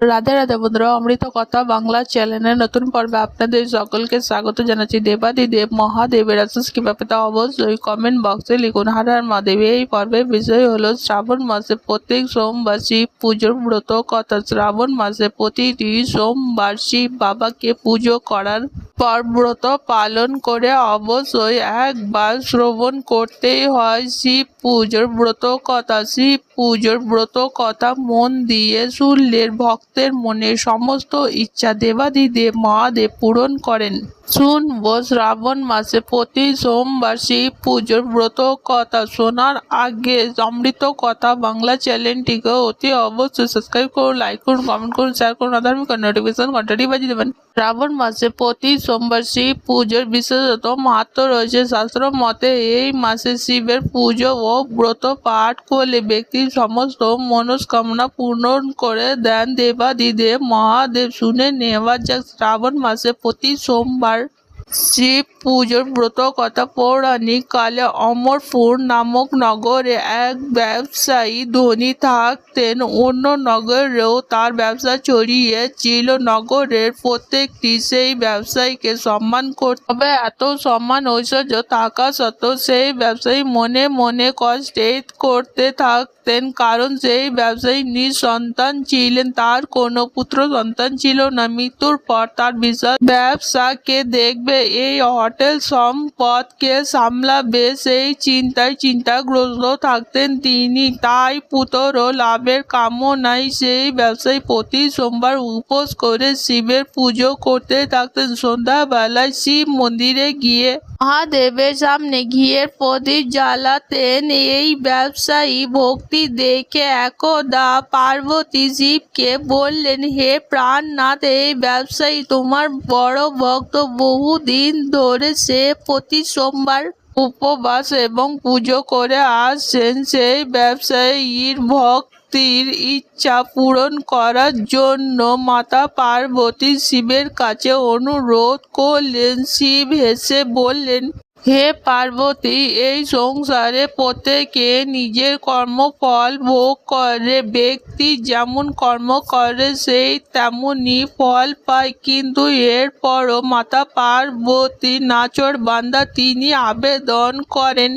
রাধে রাধে বন্ধুরা, অমৃত কথা বাংলা চ্যানেলের নতুন পর্বে আপনাদের সকলকে স্বাগত জানাচ্ছি। দেবাদিদেব মহাদেবের আশিস কিভাবে তা অবশ্যই কমেন্ট বক্সে লিখুন। হর হর মহাদেব। এই পর্বের বিষয় হলো শ্রাবণ মাসে প্রত্যেক সোমবার শিব পুজোর ব্রত কথা। শ্রাবণ মাসে প্রতিটি সোমবার শিব বাবাকে পুজো করার পর ব্রত পালন করে অবশ্যই একবার শ্রবণ করতেই হয় শিব পুজোর ব্রত কথা। শিব পুজোর ব্রত কথা মন দিয়ে শুনলে ভক্তের মনের সমস্ত ইচ্ছা দেবাদিদেব মহাদেব পূরণ করেন। শুনবো শ্রাবণ মাসে প্রতি সোমবার শিব পুজোর ব্রত কথা শোনার আগে অমৃত কথা বাংলা চ্যানেলটিকে অতি অবশ্যই সাবস্ক্রাইব করুন, লাইক করুন, কমেন্ট করুন, শেয়ার করুন, আধার্মিক নোটিফিকেশন ঘন্টাটি বাজিয়ে দেবেন। শ্রাবণ মাসে প্রতি সোমবার শিব পুজোর বিশেষত মাহাত্ম্য রয়েছে। শাস্ত্র মতে এই মাসে শিবের পুজো ও ব্রত পাঠ করলে ব্যক্তির সমস্ত মনস্কামনা পূরণ করে দেন দেবাদিদেব মহাদেব। শুনে নেওয়া যাক শ্রাবণ মাসে প্রতি সোমবার শিব পুজোর ব্রত কথা। পৌরাণিক কালে অমরপুর নামক নগরে এক ব্যবসায়ী ধনী থাকতেন। অন্য নগরেও তার ব্যবসা ছড়িয়েছিল। নগরের প্রত্যেকটি সেই ব্যবসায়ীকে সম্মান করত। তবে এত সম্মান ঐশ্বর্য থাকা সত্ত্বেও সেই ব্যবসায়ী মনে মনে কষ্টে করতে থাকতেন, কারণ সেই ব্যবসায়ী নিঃসন্তান ছিলেন। তার কোনো পুত্র সন্তান ছিল না। মৃত্যুর পর তার বিশাল ব্যবসা কে দেখবে, এই হোটেল সম্পদ কে সামলাবে, সেই চিন্তাগ্রস্ত থাকতেন তিনি। তাই পুত্র লাভের কামনায় সেই ব্যবসায়ী প্রতি সোমবার উপোস করে শিবের পুজো করতে থাকতেন। সন্ধ্যাবেলায় শিব মন্দিরে গিয়ে মহাদেবের সামনে ঘিয়ের প্রদীপ জ্বালাতেন। এই ব্যবসায়ী ভক্তি দেখে একদা পার্বতী শিবকে বললেন, হে প্রাণনাথ, এই ব্যবসায়ী তোমার বড় ভক্ত। বহুদিন ধরে সে প্রতি সোমবার উপবাস এবং পুজো করে আসছেন। সেই ব্যবসায়ীর ভক্তির ইচ্ছা পূরণ করার জন্য মাতা পার্বতী শিবের কাছে অনুরোধ করলেন। শিব হেসে বললেন, হে পার্বতী, এই সংসারে প্রত্যেকে নিজের কর্মফল ভোগ করে। ব্যক্তি যেমন কর্ম করে সেই তেমনই ফল পায়। কিন্তু এরপরও মাতা পার্বতী নাছোড় বান্দা, তিনি আবেদন করেন,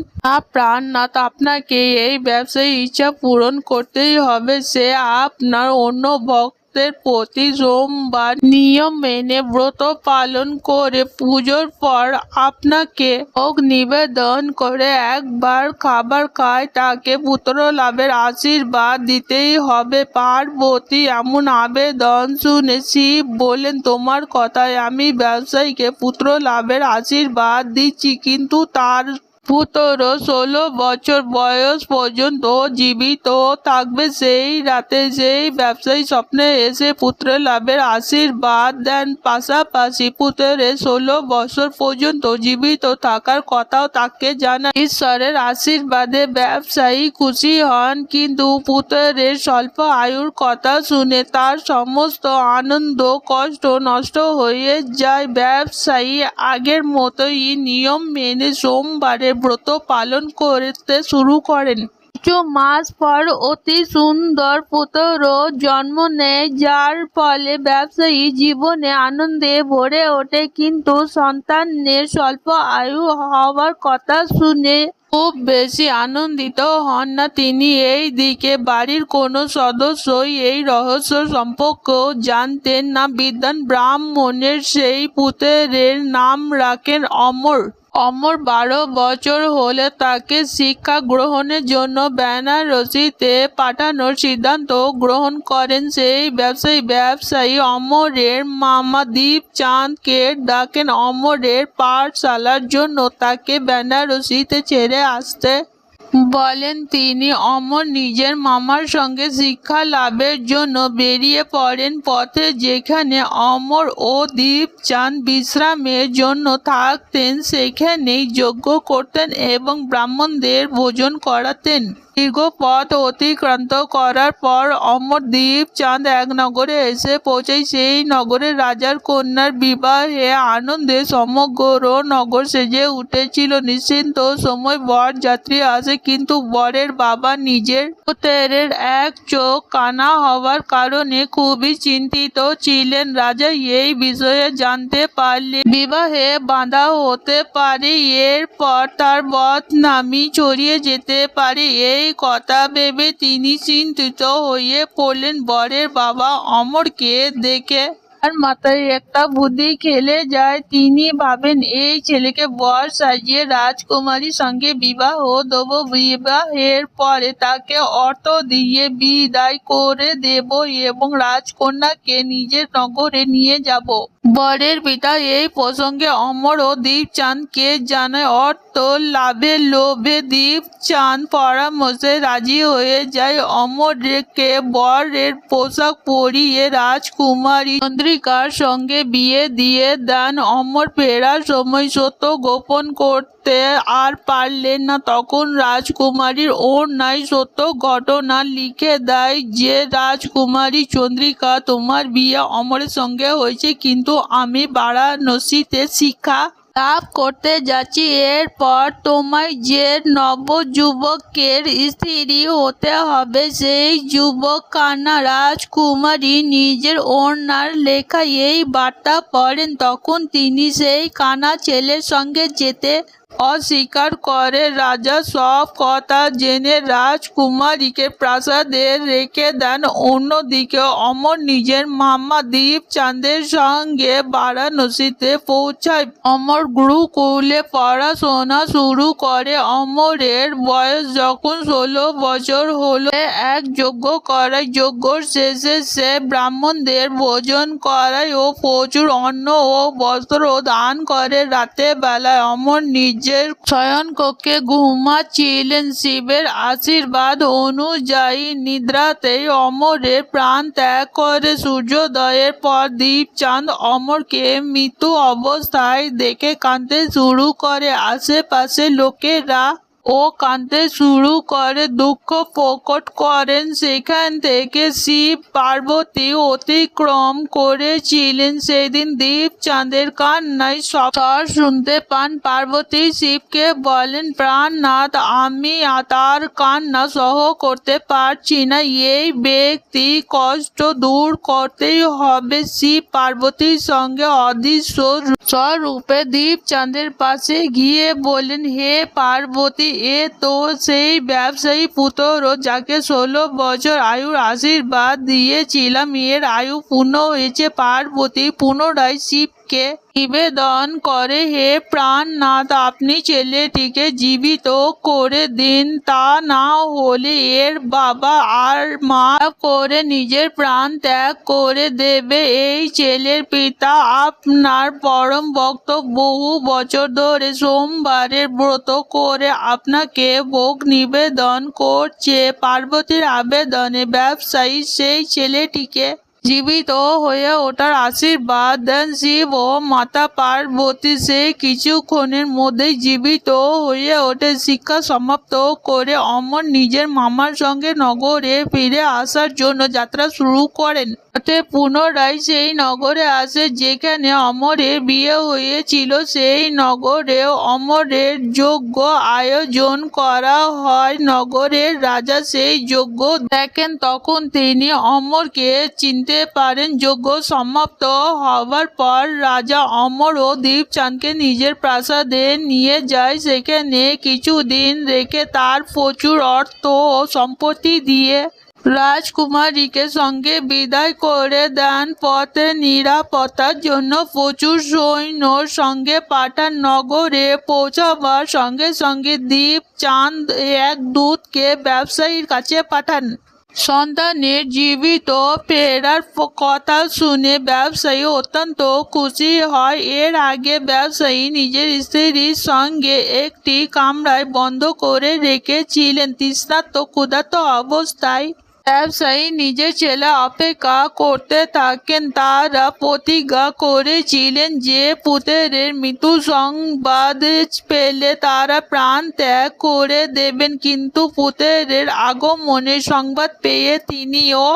প্রাণনাথ, আপনাকে এই ব্যবসায়ী ইচ্ছা পূরণ করতেই হবে। সে আপনার অন্য ভক্তের প্রতি সোমবার নিয়ম মেনে ব্রত পালন করে পুজোর পর আপনাকে ভোগ নিবেদন করে একবার খাবার খায়। তাকে পুত্র লাভের আশীর্বাদ দিতেই হবে। পার্বতী এমন আবেদন শুনে শিব বললেন, তোমার কথায় আমি ব্যবসায়ীকে পুত্র লাভের আশীর্বাদ দিচ্ছি, কিন্তু তার পুত্র 16 বছর বয়স পর্যন্ত জীবিত থাকবে। সেই রাতে সেই ব্যবসায়ী স্বপ্নে এসে পুত্র লাভের আশীর্বাদ দেন। পাশাপাশি পুত্রের 16 বছর পর্যন্ত জীবিত থাকার কথাও তাকে জানান। ঈশ্বরের আশীর্বাদে ব্যবসায়ী খুশি হন, কিন্তু পুত্রের স্বল্প আয়ুর কথা শুনে তার সমস্ত আনন্দ কষ্ট নষ্ট হয়ে যায়। ব্যবসায়ী আগের মতোই নিয়ম মেনে সোমবারে ব্রত পালন করতে শুরু করেন। কিছু মাস পর অতি সুন্দর পুত্র জন্ম নেয়, যার ফলে ব্যবসায়ী জীবনে আনন্দে ভরে ওঠে। কিন্তু সন্তানের স্বল্প আয়ু হওয়ার কথা শুনে খুব বেশি আনন্দিত হন না তিনি। এই দিকে বাড়ির কোনো সদস্যই এই রহস্য সম্পর্কেও জানতেন না। বিদ্বান ব্রাহ্মণের সেই পুত্রের নাম রাখেন অমর। অমর 12 বছর হলে তাকে শিক্ষা গ্রহণের জন্য বেনারসিতে পাঠানোর সিদ্ধান্ত গ্রহণ করেন সেই ব্যবসায়ী অমরের মামা দীপচাঁদকে ডাকেন অমরের পাঠশালার জন্য তাকে বেনারসিতে ছেড়ে আসতে বলেন। তিনি অমর নিজের মামার সঙ্গে শিক্ষা লাভের জন্য বেরিয়ে পড়েন। পথে যেখানে অমর ও দীপচাঁদ বিশ্রামের জন্য থাকতেন, সেখানেই যজ্ঞ করতেন এবং ব্রাহ্মণদের ভোজন করাতেন। দীর্ঘ পথ অতিক্রান্ত করার পর অমরদীপ চাঁদ এক নগরে এসে পৌঁছায়। সেই নগরের রাজার কন্যার বিবাহে আনন্দে সমগ্র নগর সেজে উঠেছিল। নিশ্চিন্ত সময় বর যাত্রী আসে, কিন্তু বরের বাবা নিজের পুত্রের এক চোখ কানা হওয়ার কারণে খুবই চিন্তিত ছিলেন। রাজা এই বিষয়ে জানতে পারলে বিবাহে বাধা হতে পারে, এরপর তার বদনামি ছড়িয়ে যেতে পারে। এই কথা ভেবে তিনি চিন্তিত হয়ে পড়লেন। বরের বাবা অমরকে দেখে তার মাথায় একটা বুদ্ধি খেলে যায়। তিনি ভাবেন, এই ছেলেকে বর সাজিয়ে রাজকুমারীর সঙ্গে বিবাহ দেব। বিবাহের পরে তাকে অর্থ দিয়ে বিদায় করে দেব এবং রাজকন্যাকে নিজের নগরে নিয়ে যাব। বরের পিতা এই প্রসঙ্গে অমর ও দীপচাঁদকে জানায়। অর্থ লাভের লোভে দীপচাঁদ পরামর্শে রাজি হয়ে যায়। অমরকে বরের পোশাক পরিয়ে রাজকুমারী চন্দ্রিকার সঙ্গে বিয়ে দিয়ে দেন। অমর ফেরার সময় সত্য গোপন করতে আর পারলেন না। তখন রাজকুমারীর ওড়নায় সত্য ঘটনা লিখে দেয় যে, রাজকুমারী চন্দ্রিকা, তোমার বিয়ে অমরের সঙ্গে হয়েছে, কিন্তু আমি বারাণসীতে শিক্ষা লাভ করতে যাচ্ছি। এরপর তোমায় যে নবযুবকের স্ত্রী হতে হবে, সেই যুবক কানা। রাজকুমারী নিজের ওড়নার লেখা এই বার্তা পড়েন। তখন তিনি সেই কানা ছেলের সঙ্গে যেতে অস্বীকার করে। রাজা সব কথা জেনে রাজকুমারীকে প্রাসাদে রেখে দেন। অন্যদিকে অমর নিজের মামা দীপচাঁদের সঙ্গে বারাণসীতে পৌঁছায়। অমর গুরুকুলে পড়াশোনা শুরু করে। অমরের বয়স যখন 16 বছর হলো, এক যজ্ঞ করায়। যজ্ঞর শেষে সে ব্রাহ্মণদের ভোজন করায় ও প্রচুর অন্ন ও বস্ত্র দান করে। রাতের বেলায় অমর নিজের শয়নকক্ষে ঘুমাচ্ছিলেন। শিবের আশীর্বাদ অনুযায়ী নিদ্রাতেই অমরের প্রাণ ত্যাগ করে। সূর্যোদয়ের পর দীপচাঁদ অমরকে মৃত্যু অবস্থায় দেখে কাঁদতে শুরু করে। আশেপাশে লোকেরা ও কাঁদতে শুরু করে, দুঃখ প্রকট করেন। সেখান থেকে শিব পার্বতী অতিক্রম করেছিলেন। সেদিন দীপচাঁদের কান্নায় স্বর শুনতে পান। পার্বতী শিবকে বলেন, প্রাণনাথ, আমি তার কান্না সহ করতে পারছি না। এই ব্যক্তি কষ্ট দূর করতেই হবে। শিব পার্বতীর সঙ্গে অদৃশ্য স্বরূপে দীপচাঁদের পাশে গিয়ে বলেন, হে পার্বতী, এ তো সেই ব্যবসায়ী পুত্র যাকে 16 বছর আয়ুর আশীর্বাদ দিয়েছিলাম। এর আয়ু পূর্ণ হয়েছে। পার্বতী পুনরায় শিবকে নিবেদন করে, হে প্রাণনাথ, আপনি ছেলেটিকে জীবিত করে দিন। তা না হলে এর বাবা আর মা করে নিজের প্রাণ ত্যাগ করে দেবে। এই ছেলের পিতা আপনার পরম ভক্ত, বহু বছর ধরে সোমবারের ব্রত করে আপনাকে ভোগ নিবেদন করছে। পার্বতীর আবেদনে ব্যবসায়ী সেই ছেলেটিকে জীবিত হয়ে ওঠার আশীর্বাদ দেন। শিব ও মাতা পার্বতী সে কিছুক্ষণের মধ্যেই জীবিত হয়ে ওঠে। শিক্ষা সমাপ্ত করে অমর নিজের মামার সঙ্গে নগরে ফিরে আসার জন্য যাত্রা শুরু করেন। পুনরায় সেই নগরে আসে যেখানে অমরের বিয়ে হয়েছিল। সেই নগরে অমরের যজ্ঞ আয়োজন করা হয়। নগরের রাজা সেই যজ্ঞ দেখেন। তখন তিনি অমরকে চিনতে পারেন। যজ্ঞ সমাপ্ত হওয়ার পর রাজা অমর ও দীপচাঁদকে নিজের প্রাসাদে নিয়ে যায়। সেখানে কিছুদিন রেখে তার প্রচুর অর্থ ও সম্পত্তি দিয়ে রাজকুমারীকে সঙ্গে বিদায় করে দেন। পথে নিরাপত্তার জন্য প্রচুর সৈন্যর সঙ্গে পাঠান। নগরে পৌঁছাবার সঙ্গে সঙ্গে দীপচাঁদ এক দূতকে ব্যবসায়ীর কাছে পাঠান। সন্তানের জীবিত ফেরার কথা শুনে ব্যবসায়ী অত্যন্ত খুশি হয়। এর আগে ব্যবসায়ী নিজের স্ত্রীর সঙ্গে একটি কামরায় বন্ধ করে রেখেছিলেন। তৃষ্ণার্ত ক্ষুধার্ত অবস্থায় ব্যবসায়ী নিজের ছেলে অপেক্ষা করতে থাকেন। তারা প্রতিজ্ঞা করেছিলেন যে পুত্রের মৃত্যু সংবাদ পেলে তারা প্রাণ ত্যাগ করে দেবেন, কিন্তু পুত্রের আগমনের সংবাদ পেয়ে তিনি ও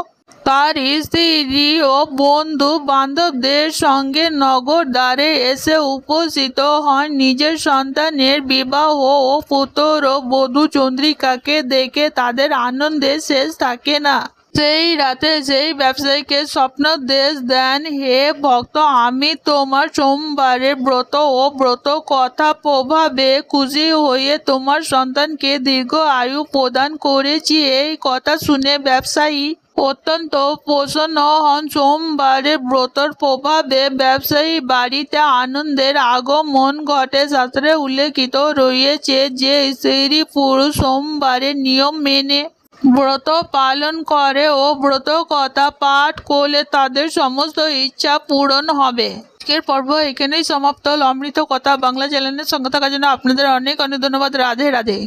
তার স্ত্রী ও বন্ধু বান্ধবদের সঙ্গে নগর দ্বারে এসে উপস্থিত হন। নিজের সন্তানের বিবাহ ও পুত্র বধূ চন্দ্রিকাকে দেখে তাদের আনন্দের শেষ থাকে না। সেই রাতে সেই ব্যবসায়ীকে স্বপ্নদেশ দেন, হে ভক্ত, আমি তোমার সোমবারের ব্রত ও ব্রত কথা প্রভাবে খুশি হয়ে তোমার সন্তানকে দীর্ঘ আয়ু প্রদান করেছি। এই কথা শুনে ব্যবসায়ী অত্যন্ত প্রসন্ন হন। সোমবারের ব্রতর প্রভাবে ব্যবসায়ী বাড়িতে আনন্দের আগমন ঘটে। শাস্ত্রে উল্লেখিত রয়েছে যে স্ত্রী পুরুষ সোমবারের নিয়ম মেনে ব্রত পালন করে ও ব্রত কথা পাঠ করলে তাদের সমস্ত ইচ্ছা পূরণ হবে। আজকের পর্ব এখানেই সমাপ্ত হল। অমৃত কথা বাংলা চ্যানেলের সঙ্গে থাকার জন্য আপনাদের অনেক অনেক ধন্যবাদ। রাধে রাধে।